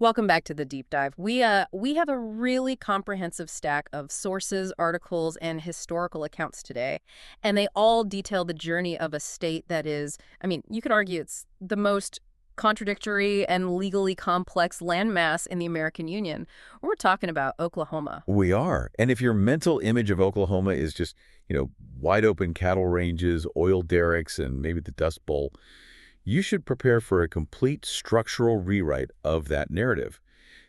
Welcome back to the deep dive. We have a really comprehensive stack of sources, articles, and historical accounts today, and they all detail the journey of a state that is, I mean, you could argue it's the most contradictory and legally complex landmass in the American Union. We're talking about Oklahoma. We are. And if your mental image of Oklahoma is just, wide open cattle ranges, oil derricks, and maybe the Dust Bowl, you should prepare for a complete structural rewrite of that narrative.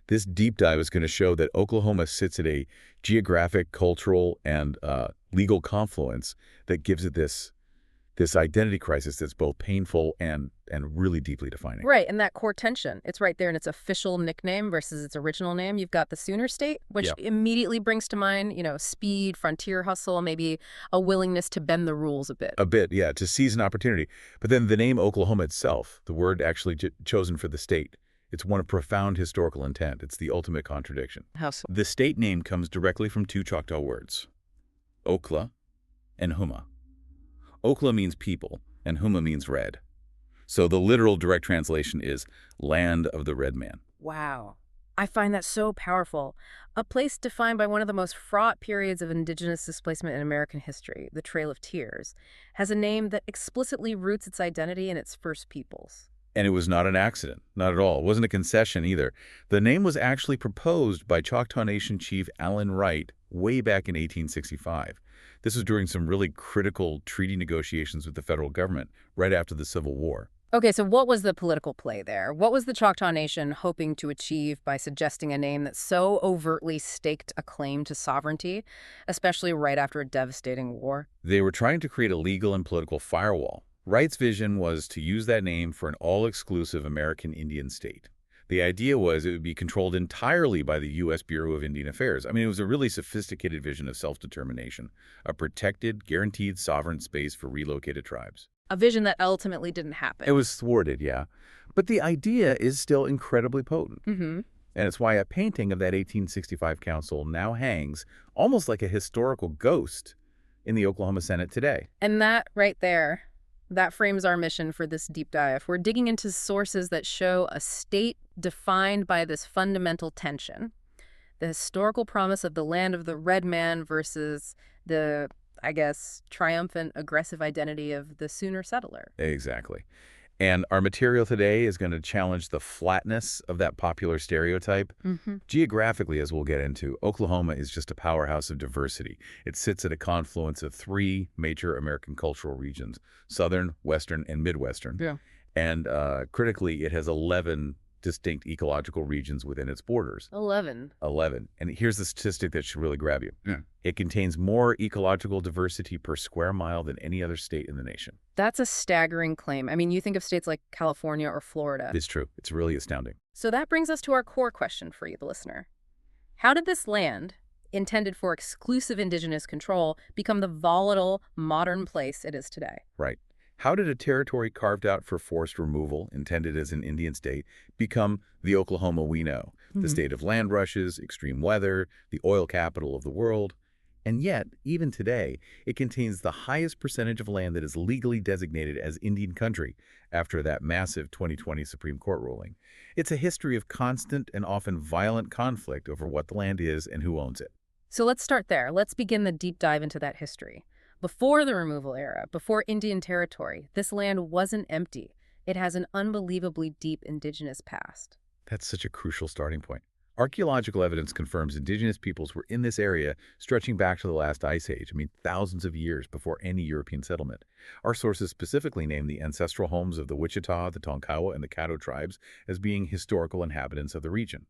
This deep dive is going to show that Oklahoma sits at a geographic, cultural, and legal confluence that gives it this identity crisis that's both painful and really deeply defining. Right, and that core tension, it's right there in its official nickname versus its original name. You've got the Sooner State, which immediately brings to mind, speed, frontier hustle, maybe a willingness to bend the rules a bit. A bit, yeah, to seize an opportunity. But then the name Oklahoma itself, the word actually chosen for the state, it's one of profound historical intent. It's the ultimate contradiction. How so? The state name comes directly from two Choctaw words, Okla and Huma. Okla means people, and Huma means red. So the literal direct translation is land of the red man. Wow. I find that so powerful. A place defined by one of the most fraught periods of indigenous displacement in American history, the Trail of Tears, has a name that explicitly roots its identity in its first peoples. And it was not an accident, not at all. It wasn't a concession either. The name was actually proposed by Choctaw Nation Chief Allen Wright way back in 1865. This was during some really critical treaty negotiations with the federal government right after the Civil War. Okay, so what was the political play there? What was the Choctaw Nation hoping to achieve by suggesting a name that so overtly staked a claim to sovereignty, especially right after a devastating war? They were trying to create a legal and political firewall. Wright's vision was to use that name for an all-exclusive American Indian state. The idea was it would be controlled entirely by the U.S. Bureau of Indian Affairs. I mean, it was a really sophisticated vision of self-determination, a protected, guaranteed sovereign space for relocated tribes. A vision that ultimately didn't happen. It was thwarted, yeah. But the idea is still incredibly potent. Mm-hmm. And it's why a painting of that 1865 council now hangs almost like a historical ghost in the Oklahoma Senate today. And that right there, that frames our mission for this deep dive. We're digging into sources that show a state defined by this fundamental tension, the historical promise of the land of the red man versus the, I guess, triumphant, aggressive identity of the Sooner settler. Exactly. And our material today is going to challenge the flatness of that popular stereotype. Mm-hmm. Geographically, as we'll get into, Oklahoma is just a powerhouse of diversity. It sits at a confluence of three major American cultural regions, Southern, Western, and Midwestern. Yeah. And critically, it has 11 distinct ecological regions within its borders. 11. 11. And here's the statistic that should really grab you. Yeah. It contains more ecological diversity per square mile than any other state in the nation. That's a staggering claim. I mean, you think of states like California or Florida. It's true. It's really astounding. So that brings us to our core question for you, the listener. How did this land, intended for exclusive indigenous control, become the volatile, modern place it is today? Right. How did a territory carved out for forced removal, intended as an Indian state, become the Oklahoma we know, the state of land rushes, extreme weather, the oil capital of the world? And yet, even today, it contains the highest percentage of land that is legally designated as Indian country after that massive 2020 Supreme Court ruling. It's a history of constant and often violent conflict over what the land is and who owns it. So let's start there. Let's begin the deep dive into that history. Before the removal era, before Indian territory, this land wasn't empty. It has an unbelievably deep indigenous past. That's such a crucial starting point. Archaeological evidence confirms indigenous peoples were in this area stretching back to the last ice age, I mean thousands of years before any European settlement. Our sources specifically name the ancestral homes of the Wichita, the Tonkawa, and the Caddo tribes as being historical inhabitants of the region.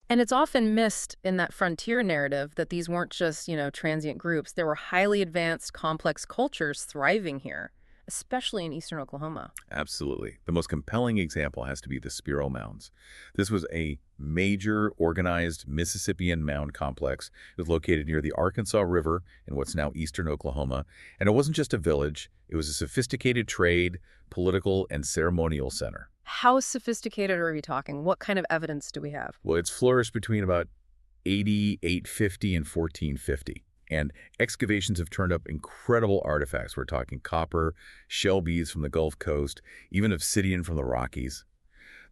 And it's often missed in that frontier narrative that these weren't just, transient groups. There were highly advanced, complex cultures thriving here, especially in eastern Oklahoma. Absolutely. The most compelling example has to be the Spiro Mounds. This was a major organized Mississippian mound complex. It was located near the Arkansas River in what's now eastern Oklahoma. And it wasn't just a village. It was a sophisticated trade, political, and ceremonial center. How sophisticated are we talking? What kind of evidence do we have? Well, it's flourished between about 80, 850, and 1450. And excavations have turned up incredible artifacts. We're talking copper, shell beads from the Gulf Coast, even obsidian from the Rockies.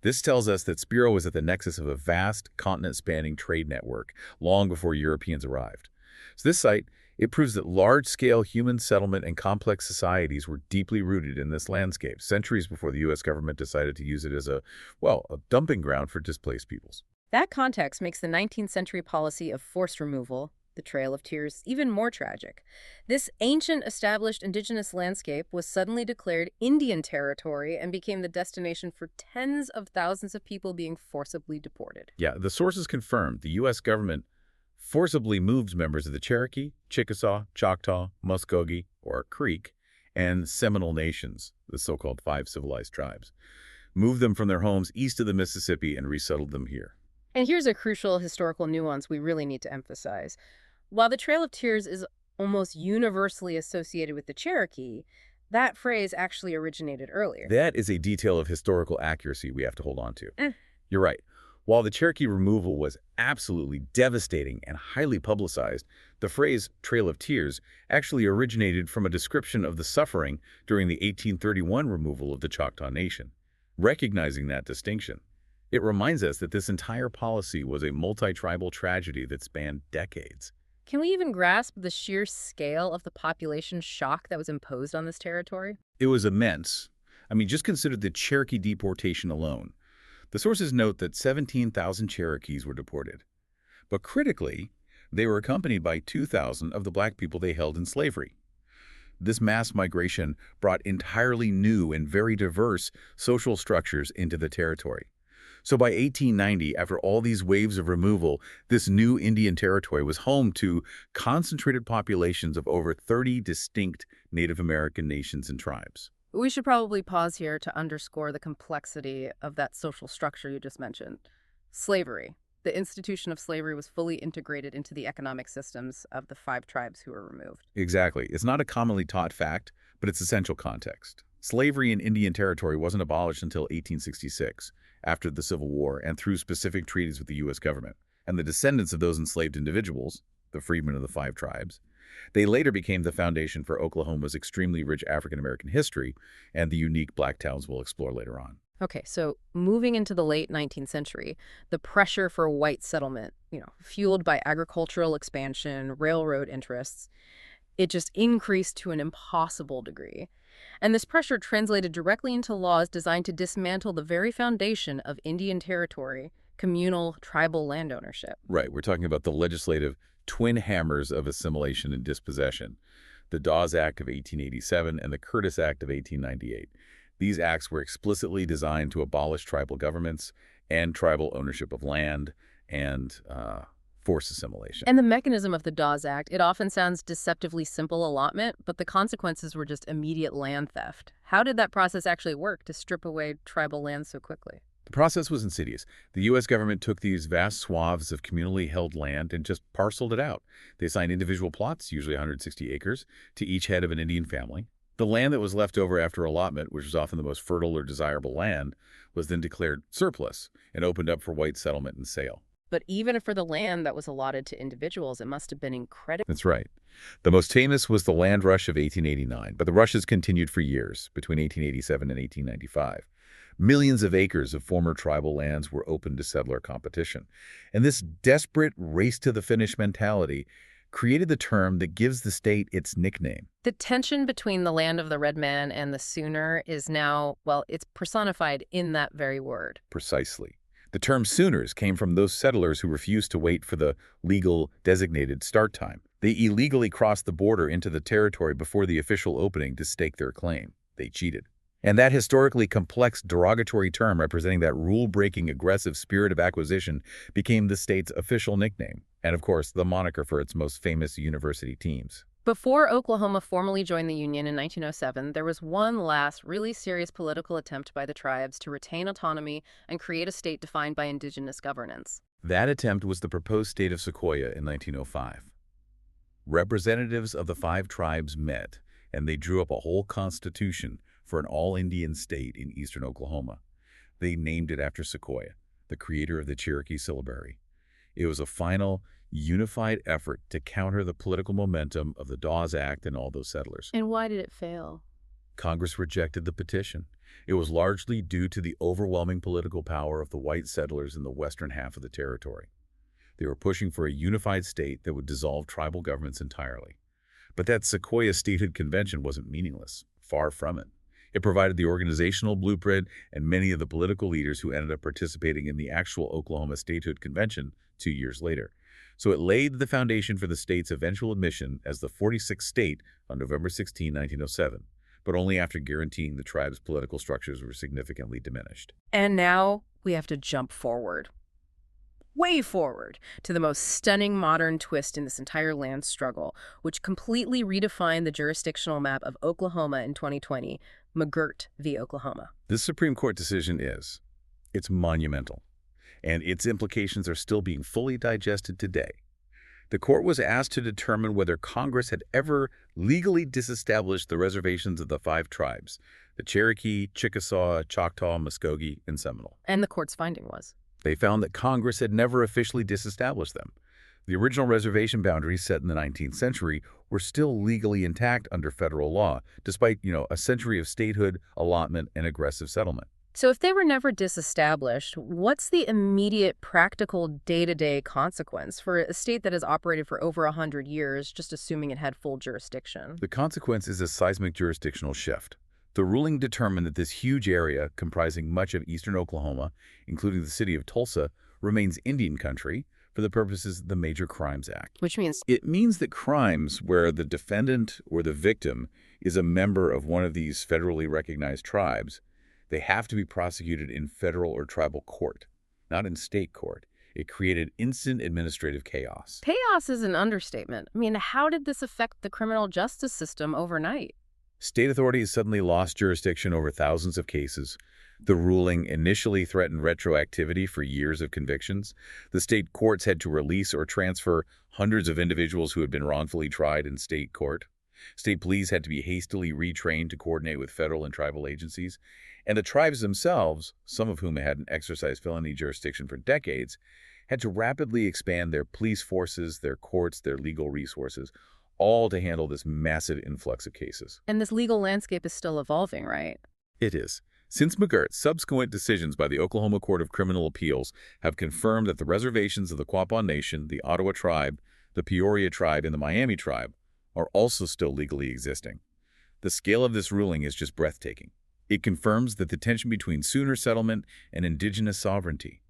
This tells us that Spiro was at the nexus of a vast, continent-spanning trade network long before Europeans arrived. So this site, it proves that large-scale human settlement and complex societies were deeply rooted in this landscape, centuries before the U.S. government decided to use it as a dumping ground for displaced peoples. That context makes the 19th century policy of forced removal, the Trail of Tears, even more tragic. This ancient established indigenous landscape was suddenly declared Indian territory and became the destination for tens of thousands of people being forcibly deported. Yeah, the sources confirmed the U.S. government forcibly moved members of the Cherokee, Chickasaw, Choctaw, Muskogee, or Creek, and Seminole nations, the so-called five civilized tribes, moved them from their homes east of the Mississippi and resettled them here. And here's a crucial historical nuance we really need to emphasize. While the Trail of Tears is almost universally associated with the Cherokee, that phrase actually originated earlier. That is a detail of historical accuracy we have to hold on to. You're right. While the Cherokee removal was absolutely devastating and highly publicized, the phrase Trail of Tears actually originated from a description of the suffering during the 1831 removal of the Choctaw Nation. Recognizing that distinction, it reminds us that this entire policy was a multi-tribal tragedy that spanned decades. Can we even grasp the sheer scale of the population shock that was imposed on this territory? It was immense. I mean, just consider the Cherokee deportation alone. The sources note that 17,000 Cherokees were deported. But critically, they were accompanied by 2,000 of the black people they held in slavery. This mass migration brought entirely new and very diverse social structures into the territory. So by 1890, after all these waves of removal, this new Indian territory was home to concentrated populations of over 30 distinct Native American nations and tribes. We should probably pause here to underscore the complexity of that social structure you just mentioned. Slavery. The institution of slavery was fully integrated into the economic systems of the five tribes who were removed. Exactly. It's not a commonly taught fact, but it's essential context. Slavery in Indian Territory wasn't abolished until 1866, after the Civil War and through specific treaties with the U.S. government. And the descendants of those enslaved individuals, the freedmen of the five tribes, they later became the foundation for Oklahoma's extremely rich African-American history and the unique black towns we'll explore later on. Okay, so moving into the late 19th century, the pressure for white settlement, fueled by agricultural expansion, railroad interests, it just increased to an impossible degree. And this pressure translated directly into laws designed to dismantle the very foundation of Indian territory, communal tribal land ownership. Right, we're talking about the legislative twin hammers of assimilation and dispossession, the Dawes Act of 1887 and the Curtis Act of 1898. These acts were explicitly designed to abolish tribal governments and tribal ownership of land and forced assimilation. And the mechanism of the Dawes Act, it often sounds deceptively simple allotment, but the consequences were just immediate land theft. How did that process actually work to strip away tribal land so quickly? The process was insidious. The U.S. government took these vast swaths of communally held land and just parceled it out. They assigned individual plots, usually 160 acres, to each head of an Indian family. The land that was left over after allotment, which was often the most fertile or desirable land, was then declared surplus and opened up for white settlement and sale. But even for the land that was allotted to individuals, it must have been incredible. That's right. The most famous was the land rush of 1889, but the rushes continued for years, between 1887 and 1895. Millions of acres of former tribal lands were open to settler competition. And this desperate race-to-the-finish mentality created the term that gives the state its nickname. The tension between the land of the red man and the Sooner is now, it's personified in that very word. Precisely. The term Sooners came from those settlers who refused to wait for the legal designated start time. They illegally crossed the border into the territory before the official opening to stake their claim. They cheated. And that historically complex derogatory term representing that rule-breaking aggressive spirit of acquisition became the state's official nickname, and of course, the moniker for its most famous university teams. Before Oklahoma formally joined the Union in 1907, there was one last really serious political attempt by the tribes to retain autonomy and create a state defined by indigenous governance. That attempt was the proposed state of Sequoia in 1905. Representatives of the five tribes met, and they drew up a whole constitution for an all-Indian state in eastern Oklahoma. They named it after Sequoia, the creator of the Cherokee syllabary. It was a final, unified effort to counter the political momentum of the Dawes Act and all those settlers. And why did it fail? Congress rejected the petition. It was largely due to the overwhelming political power of the white settlers in the western half of the territory. They were pushing for a unified state that would dissolve tribal governments entirely. But that Sequoia Statehood Convention wasn't meaningless. Far from it. It provided the organizational blueprint and many of the political leaders who ended up participating in the actual Oklahoma Statehood Convention 2 years later. So it laid the foundation for the state's eventual admission as the 46th state on November 16, 1907, but only after guaranteeing the tribe's political structures were significantly diminished. And now we have to jump forward, way forward, to the most stunning modern twist in this entire land struggle, which completely redefined the jurisdictional map of Oklahoma in 2020, McGirt v. Oklahoma. This Supreme Court decision it's monumental, and its implications are still being fully digested today. The court was asked to determine whether Congress had ever legally disestablished the reservations of the 5 tribes, the Cherokee, Chickasaw, Choctaw, Muskogee, and Seminole. And the court's finding was? They found that Congress had never officially disestablished them. The original reservation boundaries set in the 19th century were still legally intact under federal law, despite, a century of statehood, allotment, and aggressive settlement. So if they were never disestablished, what's the immediate practical day-to-day consequence for a state that has operated for over 100 years, just assuming it had full jurisdiction? The consequence is a seismic jurisdictional shift. The ruling determined that this huge area, comprising much of eastern Oklahoma, including the city of Tulsa, remains Indian country for the purposes of the Major Crimes Act. Which means? It means that crimes where the defendant or the victim is a member of one of these federally recognized tribes, they have to be prosecuted in federal or tribal court, not in state court. It created instant administrative chaos. Chaos is an understatement. I mean, how did this affect the criminal justice system overnight? State authorities suddenly lost jurisdiction over thousands of cases. The ruling initially threatened retroactivity for years of convictions. The state courts had to release or transfer hundreds of individuals who had been wrongfully tried in state court. State police had to be hastily retrained to coordinate with federal and tribal agencies. And the tribes themselves, some of whom hadn't exercised felony jurisdiction for decades, had to rapidly expand their police forces, their courts, their legal resources, all to handle this massive influx of cases. And this legal landscape is still evolving, right? It is. Since McGirt, subsequent decisions by the Oklahoma Court of Criminal Appeals have confirmed that the reservations of the Quapaw Nation, the Ottawa Tribe, the Peoria Tribe, and the Miami Tribe are also still legally existing. The scale of this ruling is just breathtaking. It confirms that the tension between Sooner settlement and indigenous sovereignty.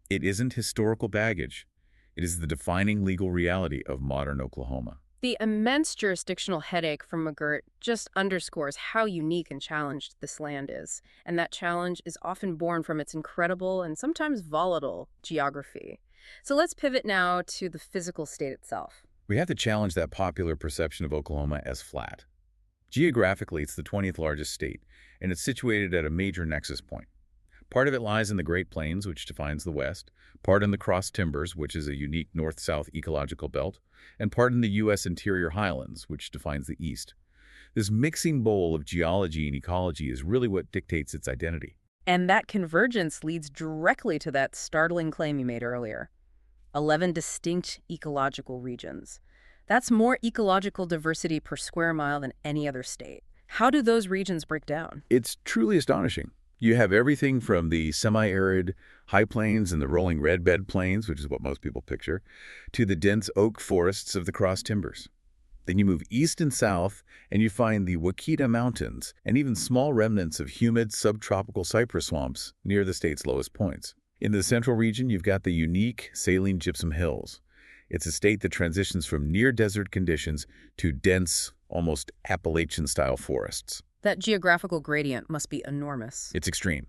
It isn't historical baggage. It is the defining legal reality of modern Oklahoma. The immense jurisdictional headache from McGirt just underscores how unique and challenged this land is, and that challenge is often born from its incredible and sometimes volatile geography. So let's pivot now to the physical state itself. We have to challenge that popular perception of Oklahoma as flat. Geographically, it's the 20th largest state, and it's situated at a major nexus point. Part of it lies in the Great Plains, which defines the West, part in the Cross Timbers, which is a unique north-south ecological belt, and part in the U.S. interior highlands, which defines the East. This mixing bowl of geology and ecology is really what dictates its identity. And that convergence leads directly to that startling claim you made earlier. 11 distinct ecological regions. That's more ecological diversity per square mile than any other state. How do those regions break down? It's truly astonishing. You have everything from the semi-arid high plains and the rolling red bed plains, which is what most people picture, to the dense oak forests of the Cross Timbers. Then you move east and south, and you find the Wakita Mountains and even small remnants of humid subtropical cypress swamps near the state's lowest points. In the central region, you've got the unique saline gypsum hills. It's a state that transitions from near-desert conditions to dense, almost Appalachian-style forests. That geographical gradient must be enormous. It's extreme.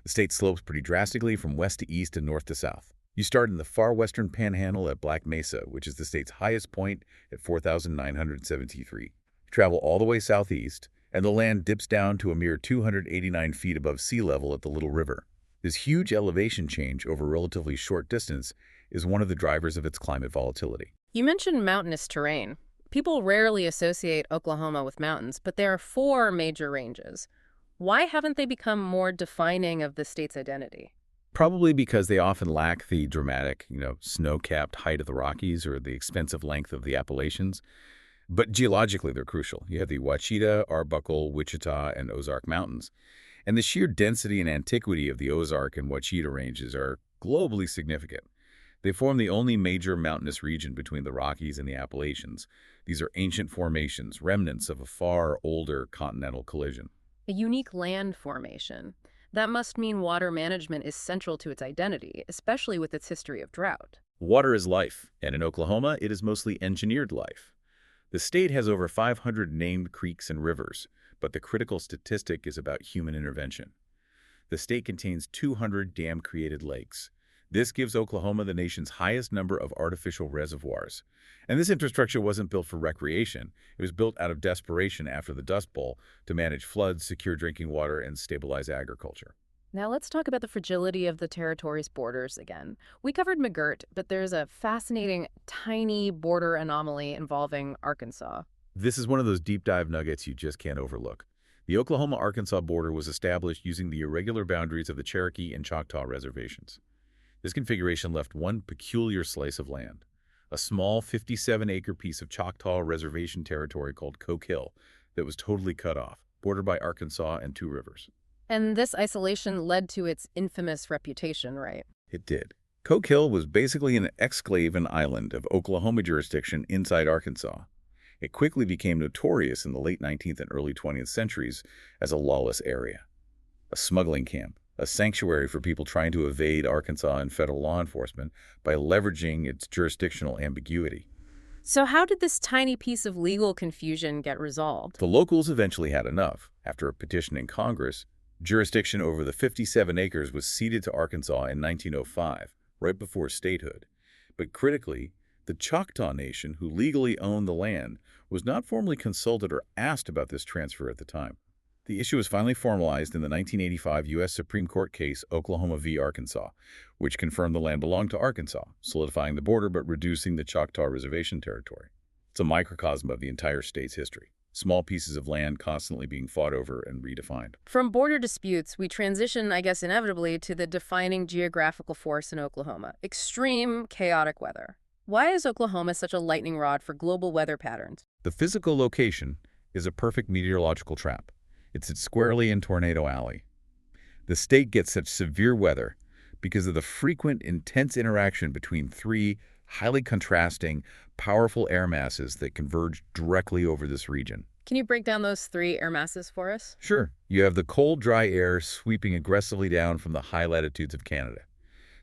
The state slopes pretty drastically from west to east and north to south. You start in the far western panhandle at Black Mesa, which is the state's highest point at 4,973. You travel all the way southeast, and the land dips down to a mere 289 feet above sea level at the Little River. This huge elevation change over a relatively short distance is one of the drivers of its climate volatility. You mentioned mountainous terrain. People rarely associate Oklahoma with mountains, but there are 4 major ranges. Why haven't they become more defining of the state's identity? Probably because they often lack the dramatic, snow-capped height of the Rockies or the expensive length of the Appalachians. But geologically, they're crucial. You have the Ouachita, Arbuckle, Wichita, and Ozark Mountains. And the sheer density and antiquity of the Ozark and Ouachita ranges are globally significant. They form the only major mountainous region between the Rockies and the Appalachians. These are ancient formations, remnants of a far older continental collision. A unique land formation. That must mean water management is central to its identity, especially with its history of drought. Water is life, and in Oklahoma, it is mostly engineered life. The state has over 500 named creeks and rivers, but the critical statistic is about human intervention. The state contains 200 dam-created lakes. This gives Oklahoma the nation's highest number of artificial reservoirs. And this infrastructure wasn't built for recreation. It was built out of desperation after the Dust Bowl to manage floods, secure drinking water, and stabilize agriculture. Now let's talk about the fragility of the territory's borders again. We covered McGirt, but there's a fascinating, tiny border anomaly involving Arkansas. This is one of those deep dive nuggets you just can't overlook. The Oklahoma-Arkansas border was established using the irregular boundaries of the Cherokee and Choctaw reservations. This configuration left one peculiar slice of land, a small 57-acre piece of Choctaw reservation territory called Coke Hill that was totally cut off, bordered by Arkansas and two rivers. And this isolation led to its infamous reputation, right? It did. Coke Hill was basically an exclave and island of Oklahoma jurisdiction inside Arkansas. It quickly became notorious in the late 19th and early 20th centuries as a lawless area, a smuggling camp, a sanctuary for people trying to evade Arkansas and federal law enforcement by leveraging its jurisdictional ambiguity. So how did this tiny piece of legal confusion get resolved? The locals eventually had enough. After a petition in Congress, jurisdiction over the 57 acres was ceded to Arkansas in 1905, right before statehood. But critically, the Choctaw Nation, who legally owned the land, was not formally consulted or asked about this transfer at the time. The issue was finally formalized in the 1985 U.S. Supreme Court case Oklahoma v. Arkansas, which confirmed the land belonged to Arkansas, solidifying the border but reducing the Choctaw Reservation territory. It's a microcosm of the entire state's history. Small pieces of land constantly being fought over and redefined. From border disputes, we transition, I guess inevitably, to the defining geographical force in Oklahoma: extreme, chaotic weather. Why is Oklahoma such a lightning rod for global weather patterns? The physical location is a perfect meteorological trap. It's squarely in Tornado Alley. The state gets such severe weather because of the frequent, intense interaction between three highly contrasting, powerful air masses that converge directly over this region. Can you break down those three air masses for us? Sure. You have the cold, dry air sweeping aggressively down from the high latitudes of Canada.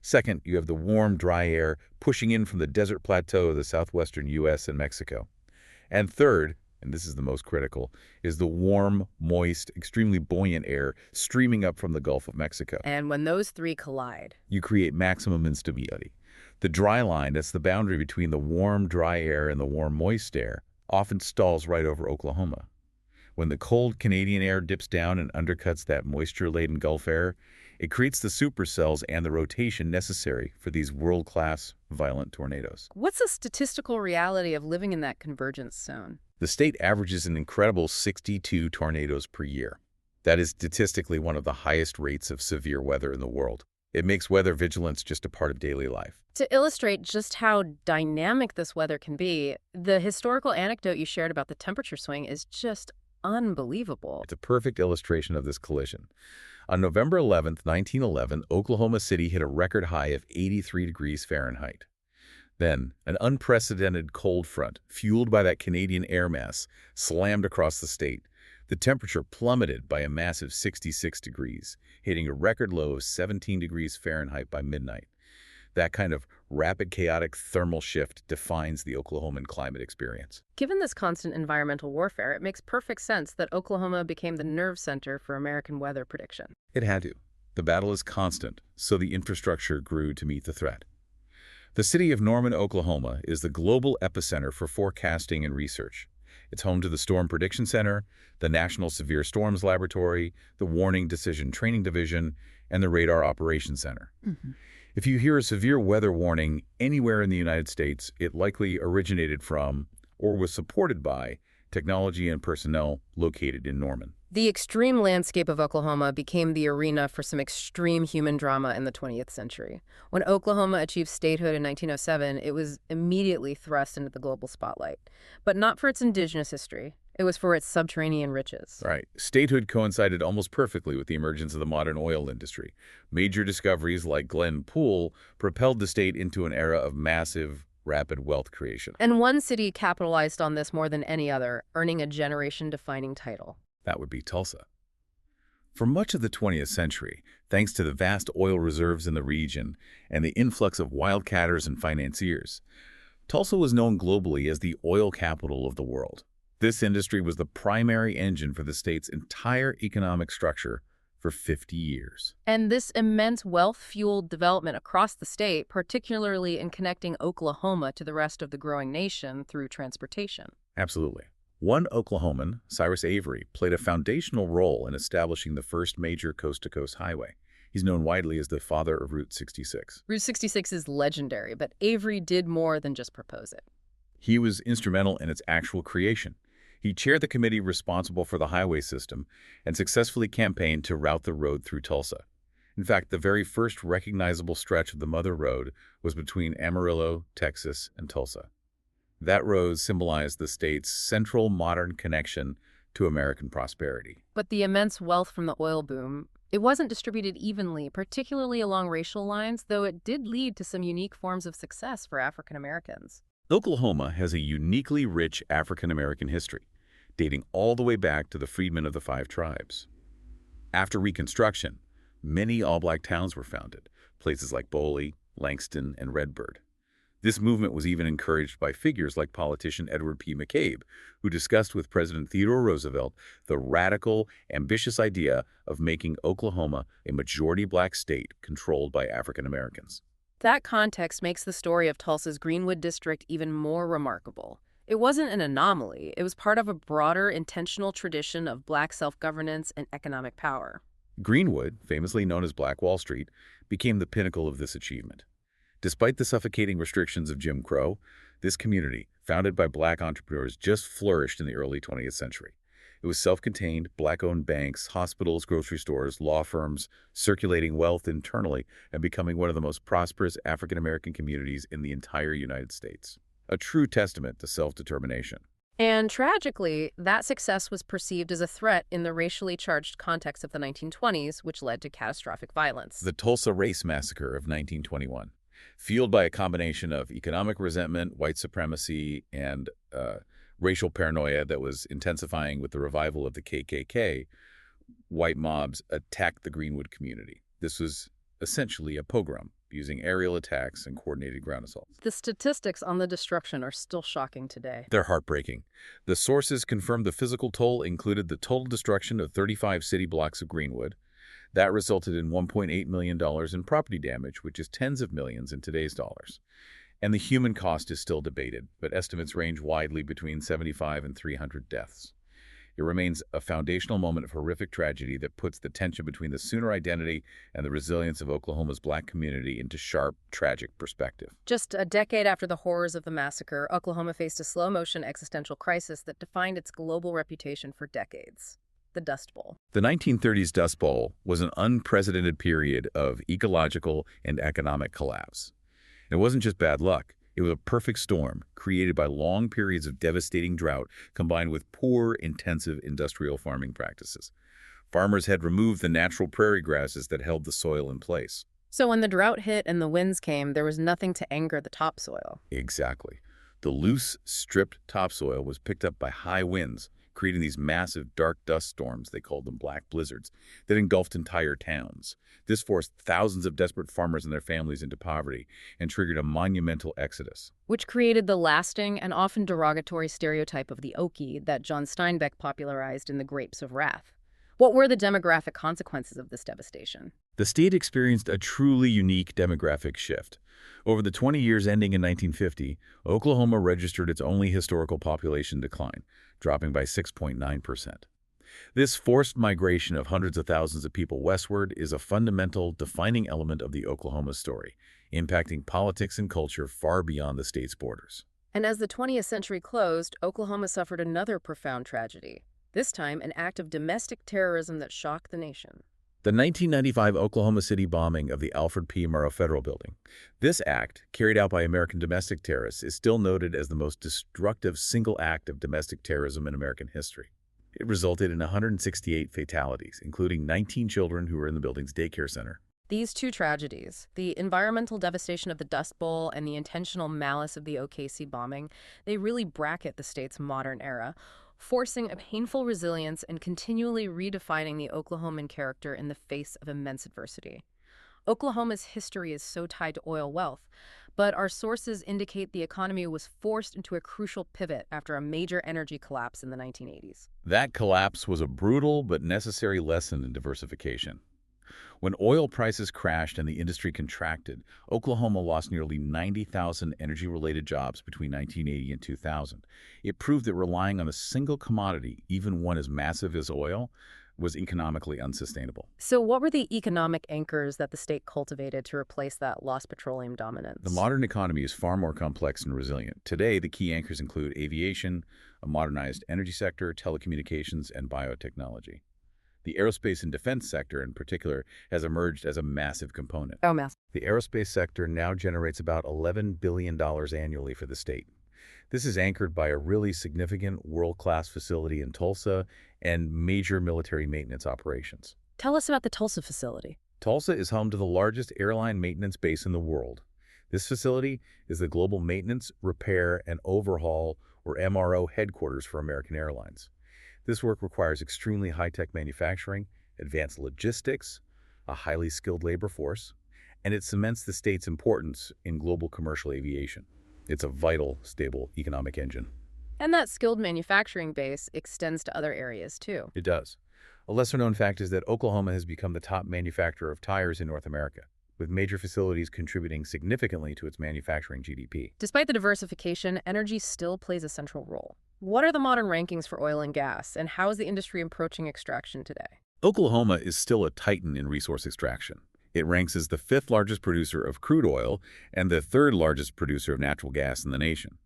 Second, you have the warm, dry air pushing in from the desert plateau of the southwestern U.S. and Mexico. And third, and this is the most critical, is the warm, moist, extremely buoyant air streaming up from the Gulf of Mexico. And when those three collide, You create maximum instability. The dry line, that's the boundary between the warm, dry air and the warm, moist air, often stalls right over Oklahoma. When the cold Canadian air dips down and undercuts that moisture-laden Gulf air, it creates the supercells and the rotation necessary for these world-class, violent tornadoes. what's the statistical reality of living in that convergence zone? The state averages an incredible 62 tornadoes per year. That is statistically one of the highest rates of severe weather in the world. It makes weather vigilance just a part of daily life. To illustrate just how dynamic this weather can be, the historical anecdote you shared about the temperature swing is just unbelievable. It's a perfect illustration of this collision. On November 11, 1911, Oklahoma City hit a record high of 83 degrees Fahrenheit. Then, an unprecedented cold front, fueled by that Canadian air mass, slammed across the state. The temperature plummeted by a massive 66 degrees, hitting a record low of 17 degrees Fahrenheit by midnight. That kind of rapid, chaotic thermal shift defines the Oklahoman climate experience. Given this constant environmental warfare, it makes perfect sense that Oklahoma became the nerve center for American weather prediction. It had to. The battle is constant, so the infrastructure grew to meet the threat. The city of Norman, Oklahoma, is the global epicenter for forecasting and research. It's home to the Storm Prediction Center, the National Severe Storms Laboratory, the Warning Decision Training Division, and the Radar Operations Center. If you hear a severe weather warning anywhere in the United States, it likely originated from or was supported by technology and personnel located in Norman. The extreme landscape of Oklahoma became the arena for some extreme human drama in the 20th century. When Oklahoma achieved statehood in 1907, it was immediately thrust into the global spotlight. But not for its indigenous history. It was for its subterranean riches. Right. Statehood coincided almost perfectly with the emergence of the modern oil industry. Major discoveries like Glen Pool propelled the state into an era of massive, rapid wealth creation. And one city capitalized on this more than any other, earning a generation-defining title. That would be Tulsa. For much of the 20th century, thanks to the vast oil reserves in the region and the influx of wildcatters and financiers, Tulsa was known globally as the oil capital of the world. This industry was the primary engine for the state's entire economic structure for 50 years. And this immense wealth-fueled development across the state, particularly in connecting Oklahoma to the rest of the growing nation through transportation. Absolutely. One Oklahoman, Cyrus Avery, played a foundational role in establishing the first major coast-to-coast highway. He's known widely as the father of Route 66. Route 66 is legendary, but Avery did more than just propose it. He was instrumental in its actual creation. He chaired the committee responsible for the highway system and successfully campaigned to route the road through Tulsa. In fact, the very first recognizable stretch of the Mother Road was between Amarillo, Texas, and Tulsa. That road symbolized the state's central modern connection to American prosperity. But the immense wealth from the oil boom, it wasn't distributed evenly, particularly along racial lines, though it did lead to some unique forms of success for African Americans. Oklahoma has a uniquely rich African American history, dating all the way back to the freedmen of the Five Tribes. After Reconstruction, many all-black towns were founded, places like Boley, Langston, and Redbird. This movement was even encouraged by figures like politician Edward P. McCabe, who discussed with President Theodore Roosevelt the radical, ambitious idea of making Oklahoma a majority black state controlled by African Americans. That context makes the story of Tulsa's Greenwood District even more remarkable. It wasn't an anomaly. It was part of a broader, intentional tradition of black self-governance and economic power. Greenwood, famously known as Black Wall Street, became the pinnacle of this achievement. Despite the suffocating restrictions of Jim Crow, this community, founded by black entrepreneurs, just flourished in the early 20th century. It was self-contained, black-owned banks, hospitals, grocery stores, law firms, circulating wealth internally, and becoming one of the most prosperous African-American communities in the entire United States. A true testament to self-determination. And tragically, that success was perceived as a threat in the racially charged context of the 1920s, which led to catastrophic violence. The Tulsa Race Massacre of 1921. Fueled by a combination of economic resentment, white supremacy, and racial paranoia that was intensifying with the revival of the KKK, white mobs attacked the Greenwood community. This was essentially a pogrom, using aerial attacks and coordinated ground assaults. The statistics on the destruction are still shocking today. They're heartbreaking. The sources confirmed the physical toll included the total destruction of 35 city blocks of Greenwood. That resulted in $1.8 million in property damage, which is tens of millions in today's dollars. And the human cost is still debated, but estimates range widely between 75 and 300 deaths. It remains a foundational moment of horrific tragedy that puts the tension between the Sooner identity and the resilience of Oklahoma's black community into sharp, tragic perspective. Just a decade after the horrors of the massacre, Oklahoma faced a slow-motion existential crisis that defined its global reputation for decades. The Dust Bowl. The 1930s Dust Bowl was an unprecedented period of ecological and economic collapse. It wasn't just bad luck. It was a perfect storm created by long periods of devastating drought combined with poor, intensive industrial farming practices. Farmers had removed the natural prairie grasses that held the soil in place. So when the drought hit and the winds came, there was nothing to anger the topsoil. Exactly. The loose, stripped topsoil was picked up by high winds, creating these massive dark dust storms, they called them black blizzards, that engulfed entire towns. This forced thousands of desperate farmers and their families into poverty and triggered a monumental exodus. Which created the lasting and often derogatory stereotype of the Okie that John Steinbeck popularized in The Grapes of Wrath. What were the demographic consequences of this devastation? The state experienced a truly unique demographic shift. Over the 20 years ending in 1950, Oklahoma registered its only historical population decline, dropping by 6.9%. This forced migration of hundreds of thousands of people westward is a fundamental, defining element of the Oklahoma story, impacting politics and culture far beyond the state's borders. And as the 20th century closed, Oklahoma suffered another profound tragedy. This time, an act of domestic terrorism that shocked the nation. The 1995 Oklahoma City bombing of the Alfred P. Murrah Federal Building. This act, carried out by American domestic terrorists, is still noted as the most destructive single act of domestic terrorism in American history. It resulted in 168 fatalities, including 19 children who were in the building's daycare center. These two tragedies, the environmental devastation of the Dust Bowl and the intentional malice of the OKC bombing, they really bracket the state's modern era, forcing a painful resilience and continually redefining the Oklahoman character in the face of immense adversity. Oklahoma's history is so tied to oil wealth, but our sources indicate the economy was forced into a crucial pivot after a major energy collapse in the 1980s. That collapse was a brutal but necessary lesson in diversification. When oil prices crashed and the industry contracted, Oklahoma lost nearly 90,000 energy-related jobs between 1980 and 2000. It proved that relying on a single commodity, even one as massive as oil, was economically unsustainable. So what were the economic anchors that the state cultivated to replace that lost petroleum The dominance? modern economy is far more complex and resilient. Today, the key anchors include aviation, a modernized energy sector, telecommunications, and biotechnology. The aerospace and defense sector, in particular, has emerged as a massive component. Oh, mass. The aerospace sector now generates about $11 billion annually for the state. This is anchored by a really significant world-class facility in Tulsa and major military maintenance operations. Tell us about the Tulsa facility. Tulsa is home to the largest airline maintenance base in the world. This facility is the Global Maintenance, Repair, and Overhaul, or MRO, headquarters for American Airlines. This work requires extremely high-tech manufacturing, advanced logistics, a highly skilled labor force, and it cements the state's importance in global commercial aviation. It's a vital, stable economic engine. And that skilled manufacturing base extends to other areas, too. It does. A lesser-known fact is that Oklahoma has become the top manufacturer of tires in North America, with major facilities contributing significantly to its manufacturing GDP. Despite the diversification, energy still plays a central role. What are the modern rankings for oil and gas, and how is the industry approaching extraction today? Oklahoma is still a titan in resource extraction. It ranks as the fifth largest producer of crude oil and the third largest producer of natural gas in the nation.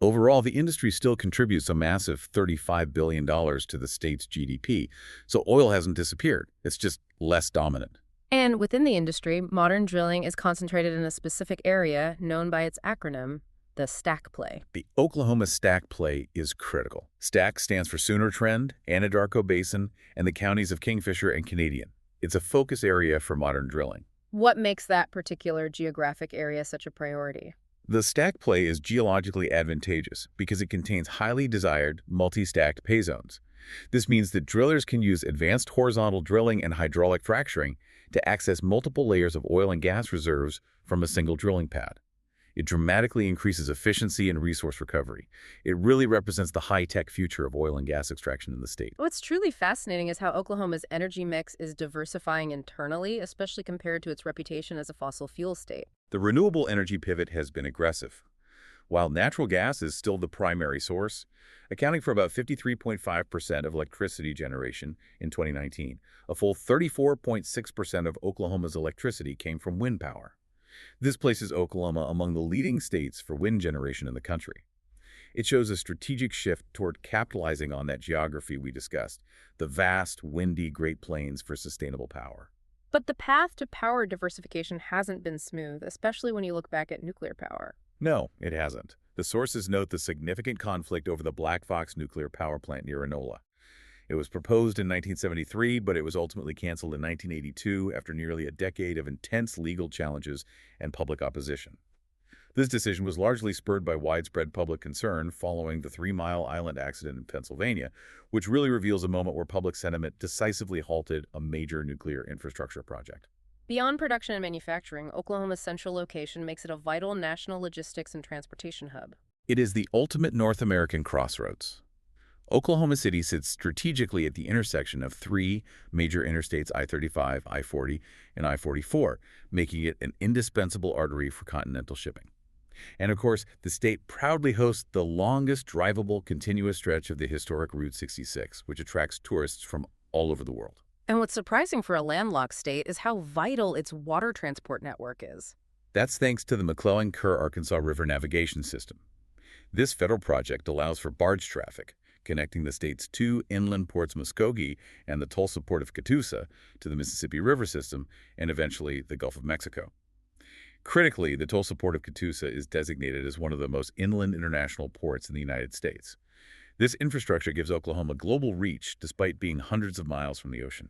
Overall, the industry still contributes a massive $35 billion to the state's GDP, so oil hasn't disappeared. It's just less dominant. And within the industry, modern drilling is concentrated in a specific area known by its acronym, the STACK play. The Oklahoma STACK play is critical. STACK stands for Sooner Trend, Anadarko Basin, and the counties of Kingfisher and Canadian. It's a focus area for modern drilling. What makes that particular geographic area such a priority? The STACK play is geologically advantageous because it contains highly desired multi-stacked pay zones. This means that drillers can use advanced horizontal drilling and hydraulic fracturing to access multiple layers of oil and gas reserves from a single drilling pad. It dramatically increases efficiency and resource recovery. It really represents the high-tech future of oil and gas extraction in the state. What's truly fascinating is how Oklahoma's energy mix is diversifying internally, especially compared to its reputation as a fossil fuel state. The renewable energy pivot has been aggressive. While natural gas is still the primary source, accounting for about 53.5% of electricity generation in 2019, a full 34.6% of Oklahoma's electricity came from wind power. This places Oklahoma among the leading states for wind generation in the country. It shows a strategic shift toward capitalizing on that geography we discussed, the vast, windy Great Plains for sustainable power. But the path to power diversification hasn't been smooth, especially when you look back at nuclear power. No, it hasn't. The sources note the significant conflict over the Black Fox nuclear power plant near Enola. It was proposed in 1973, but it was ultimately canceled in 1982 after nearly a decade of intense legal challenges and public opposition. This decision was largely spurred by widespread public concern following the 3 Mile Island accident in Pennsylvania, which really reveals a moment where public sentiment decisively halted a major nuclear infrastructure project. Beyond production and manufacturing, Oklahoma's central location makes it a vital national logistics and transportation hub. It is the ultimate North American crossroads. Oklahoma City sits strategically at the intersection of 3 major interstates, I-35, I-40, and I-44, making it an indispensable artery for continental shipping. And of course, the state proudly hosts the longest drivable continuous stretch of the historic Route 66, which attracts tourists from all over the world. And what's surprising for a landlocked state is how vital its water transport network is. That's thanks to the McClellan-Kerr Arkansas River Navigation System. This federal project allows for barge traffic, connecting the state's two inland ports Muskogee and the Tulsa port of Catoosa to the Mississippi River system and eventually the Gulf of Mexico. Critically, the Tulsa port of Catoosa is designated as one of the most inland international ports in the United States. This infrastructure gives Oklahoma global reach despite being hundreds of miles from the ocean.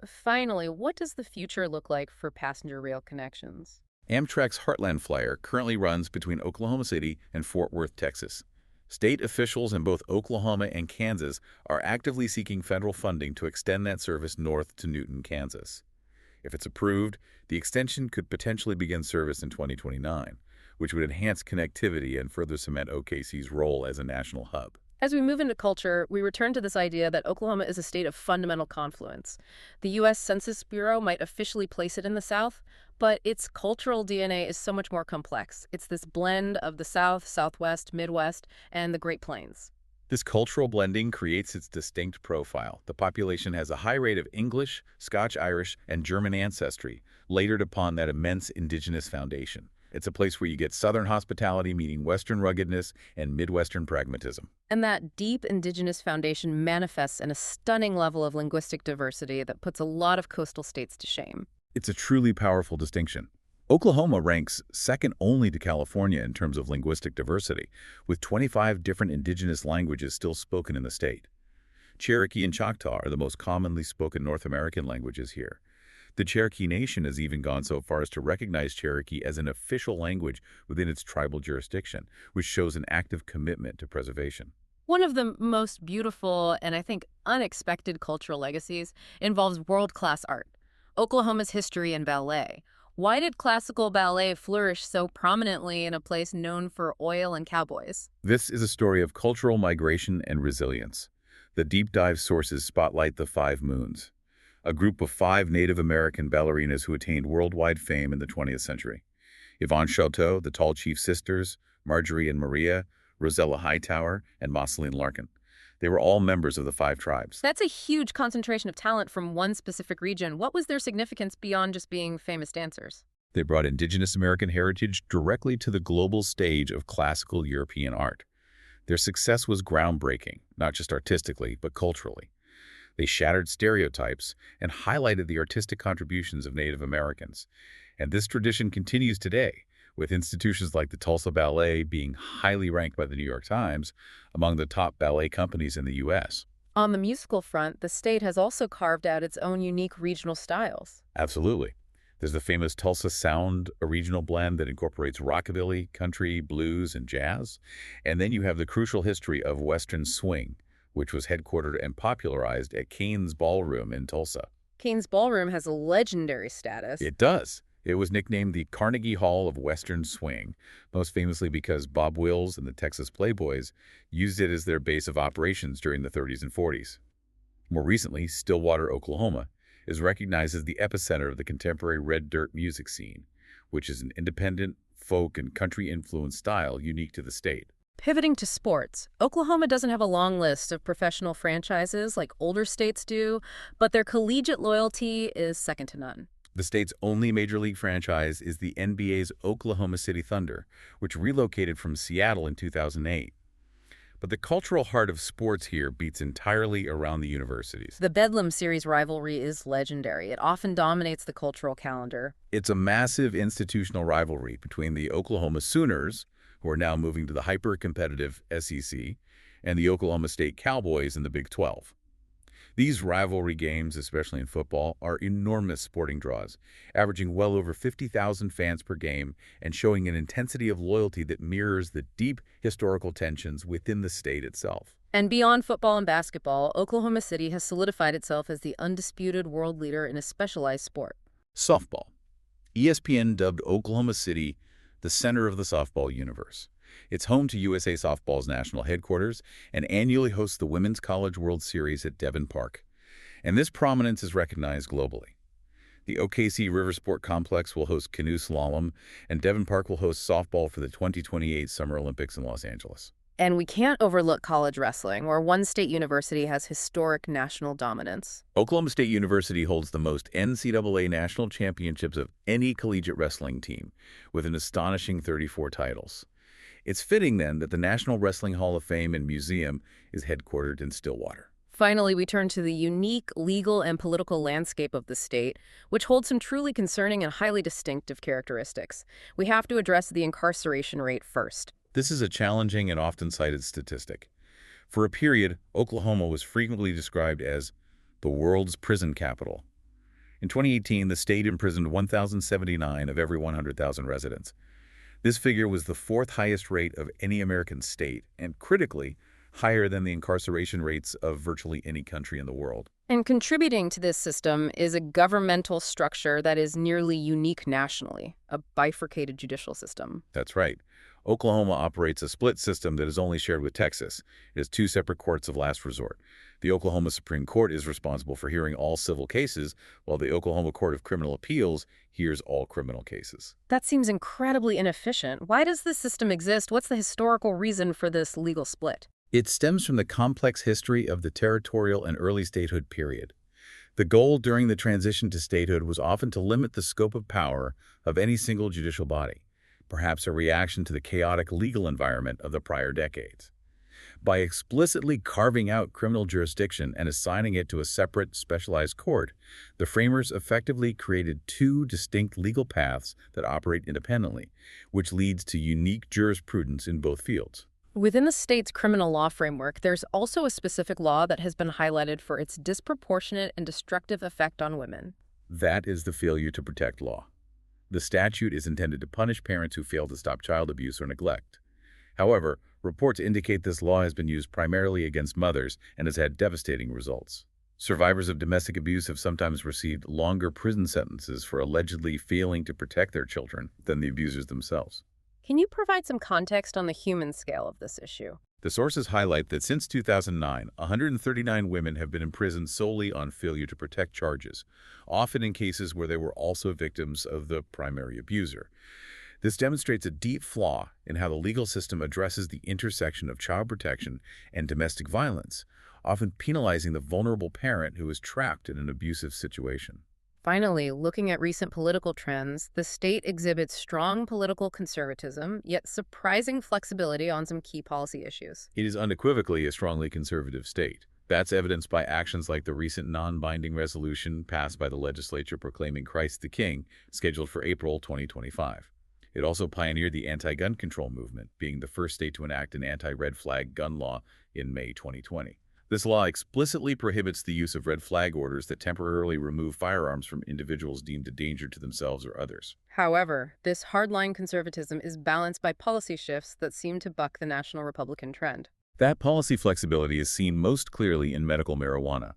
Finally, what does the future look like for passenger rail connections? Amtrak's Heartland Flyer currently runs between Oklahoma City and Fort Worth, Texas. State officials in both Oklahoma and Kansas are actively seeking federal funding to extend that service north to Newton, Kansas. If it's approved, the extension could potentially begin service in 2029, which would enhance connectivity and further cement OKC's role as a national hub. As we move into culture, we return to this idea that Oklahoma is a state of fundamental confluence. The U.S. Census Bureau might officially place it in the South, but its cultural DNA is so much more complex. It's this blend of the South, Southwest, Midwest, and the Great Plains. This cultural blending creates its distinct profile. The population has a high rate of English, Scotch-Irish, and German ancestry, layered upon that immense indigenous foundation. It's a place where you get Southern hospitality meeting Western ruggedness and Midwestern pragmatism. And that deep indigenous foundation manifests in a stunning level of linguistic diversity that puts a lot of coastal states to shame. It's a truly powerful distinction. Oklahoma ranks second only to California in terms of linguistic diversity, with 25 different indigenous languages still spoken in the state. Cherokee and Choctaw are the most commonly spoken North American languages here. The Cherokee Nation has even gone so far as to recognize Cherokee as an official language within its tribal jurisdiction, which shows an active commitment to preservation. One of the most beautiful and I think unexpected cultural legacies involves world-class art. Oklahoma's history in ballet. Why did classical ballet flourish so prominently in a place known for oil and cowboys? This is a story of cultural migration and resilience. The deep dive sources spotlight the Five Moons, a group of 5 Native American ballerinas who attained worldwide fame in the 20th century. Yvonne Choctaw, the Tall Chief Sisters, Marjorie and Maria, Rosella Hightower, and Marceline Larkin. They were all members of the 5 tribes. That's a huge concentration of talent from one specific region. What was their significance beyond just being famous dancers? They brought indigenous American heritage directly to the global stage of classical European art. Their success was groundbreaking, not just artistically, but culturally. They shattered stereotypes and highlighted the artistic contributions of Native Americans. And this tradition continues today, with institutions like the Tulsa Ballet being highly ranked by the New York Times among the top ballet companies in the U.S. On the musical front, the state has also carved out its own unique regional styles. Absolutely. There's the famous Tulsa Sound, a regional blend that incorporates rockabilly, country, blues, and jazz. And then you have the crucial history of Western swing, which was headquartered and popularized at Kane's Ballroom in Tulsa. Kane's Ballroom has a legendary status. It does. It was nicknamed the Carnegie Hall of Western Swing, most famously because Bob Wills and the Texas Playboys used it as their base of operations during the 30s and 40s. More recently, Stillwater, Oklahoma, is recognized as the epicenter of the contemporary red dirt music scene, which is an independent, folk, and country-influenced style unique to the state. Pivoting to sports, Oklahoma doesn't have a long list of professional franchises like older states do, but their collegiate loyalty is second to none. The state's only major league franchise is the NBA's Oklahoma City Thunder, which relocated from Seattle in 2008. But the cultural heart of sports here beats entirely around the universities. The Bedlam Series rivalry is legendary. It often dominates the cultural calendar. It's a massive institutional rivalry between the Oklahoma Sooners, who are now moving to the hyper-competitive SEC, and the Oklahoma State Cowboys in the Big 12. These rivalry games, especially in football, are enormous sporting draws, averaging well over 50,000 fans per game and showing an intensity of loyalty that mirrors the deep historical tensions within the state itself. And beyond football and basketball, Oklahoma City has solidified itself as the undisputed world leader in a specialized sport. Softball. ESPN dubbed Oklahoma City the center of the softball universe. It's home to USA Softball's national headquarters and annually hosts the Women's College World Series at Devon Park. And this prominence is recognized globally. The OKC River Sport Complex will host canoe slalom, and Devon Park will host softball for the 2028 Summer Olympics in Los Angeles. And we can't overlook college wrestling, where one state university has historic national dominance. Oklahoma State University holds the most NCAA national championships of any collegiate wrestling team, with an astonishing 34 titles. It's fitting, then, that the National Wrestling Hall of Fame and Museum is headquartered in Stillwater. Finally, we turn to the unique legal and political landscape of the state, which holds some truly concerning and highly distinctive characteristics. We have to address the incarceration rate first. This is a challenging and often cited statistic. For a period, Oklahoma was frequently described as the world's prison capital. In 2018, the state imprisoned 1,079 of every 100,000 residents. This figure was the fourth highest rate of any American state, and critically, higher than the incarceration rates of virtually any country in the world. And contributing to this system is a governmental structure that is nearly unique nationally, a bifurcated judicial system. That's right. Oklahoma operates a split system that is only shared with Texas. It has two separate courts of last resort. The Oklahoma Supreme Court is responsible for hearing all civil cases, while the Oklahoma Court of Criminal Appeals hears all criminal cases. That seems incredibly inefficient. Why does this system exist? What's the historical reason for this legal split? It stems from the complex history of the territorial and early statehood period. The goal during the transition to statehood was often to limit the scope of power of any single judicial body, perhaps a reaction to the chaotic legal environment of the prior decades. By explicitly carving out criminal jurisdiction and assigning it to a separate, specialized court, the framers effectively created two distinct legal paths that operate independently, which leads to unique jurisprudence in both fields. Within the state's criminal law framework, there's also a specific law that has been highlighted for its disproportionate and destructive effect on women. That is the failure to protect law. The statute is intended to punish parents who fail to stop child abuse or neglect. However, reports indicate this law has been used primarily against mothers and has had devastating results. Survivors of domestic abuse have sometimes received longer prison sentences for allegedly failing to protect their children than the abusers themselves. Can you provide some context on the human scale of this issue? The sources highlight that since 2009, 139 women have been imprisoned solely on failure to protect charges, often in cases where they were also victims of the primary abuser. This demonstrates a deep flaw in how the legal system addresses the intersection of child protection and domestic violence, often penalizing the vulnerable parent who is trapped in an abusive situation. Finally, looking at recent political trends, the state exhibits strong political conservatism, yet surprising flexibility on some key policy issues. It is unequivocally a strongly conservative state. That's evidenced by actions like the recent non-binding resolution passed by the legislature proclaiming Christ the King, scheduled for April 2025. It also pioneered the anti-gun control movement, being the first state to enact an anti-red flag gun law in May 2020. This law explicitly prohibits the use of red flag orders that temporarily remove firearms from individuals deemed a danger to themselves or others. However, this hardline conservatism is balanced by policy shifts that seem to buck the national Republican trend. That policy flexibility is seen most clearly in medical marijuana.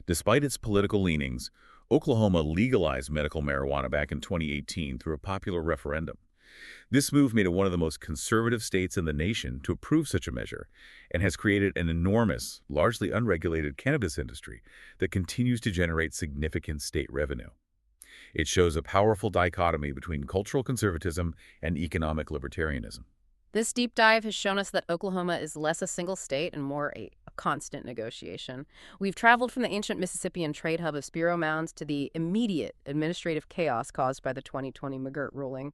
Despite its political leanings, Oklahoma legalized medical marijuana back in 2018 through a popular referendum. This move made it one of the most conservative states in the nation to approve such a measure and has created an enormous, largely unregulated cannabis industry that continues to generate significant state revenue. It shows a powerful dichotomy between cultural conservatism and economic libertarianism. This deep dive has shown us that Oklahoma is less a single state and more a constant negotiation. We've traveled from the ancient Mississippian trade hub of Spiro Mounds to the immediate administrative chaos caused by the 2020 McGirt ruling.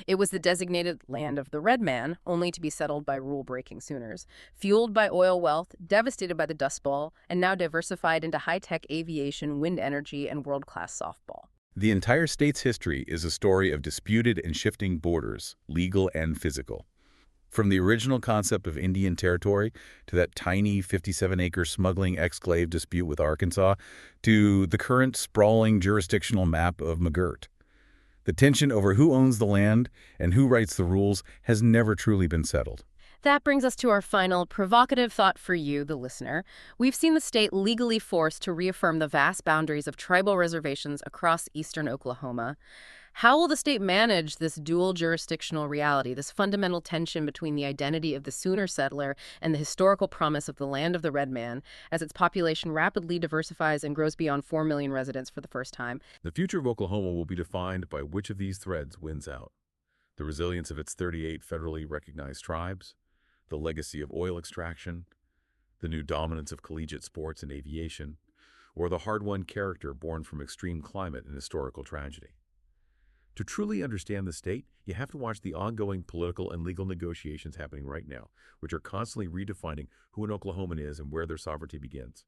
It was the designated land of the red man, only to be settled by rule-breaking Sooners, fueled by oil wealth, devastated by the Dust Bowl, and now diversified into high-tech aviation, wind energy, and world-class softball. The entire state's history is a story of disputed and shifting borders, legal and physical. From the original concept of Indian Territory to that tiny 57-acre smuggling exclave dispute with Arkansas to the current sprawling jurisdictional map of McGirt. The tension over who owns the land and who writes the rules has never truly been settled. That brings us to our final provocative thought for you, the listener. We've seen the state legally forced to reaffirm the vast boundaries of tribal reservations across eastern Oklahoma. How will the state manage this dual jurisdictional reality, this fundamental tension between the identity of the Sooner settler and the historical promise of the land of the red man, as its population rapidly diversifies and grows beyond 4 million residents for the first time? The future of Oklahoma will be defined by which of these threads wins out. The resilience of its 38 federally recognized tribes, the legacy of oil extraction, the new dominance of collegiate sports and aviation, or the hard-won character born from extreme climate and historical tragedy. To truly understand the state, you have to watch the ongoing political and legal negotiations happening right now, which are constantly redefining who an Oklahoman is and where their sovereignty begins.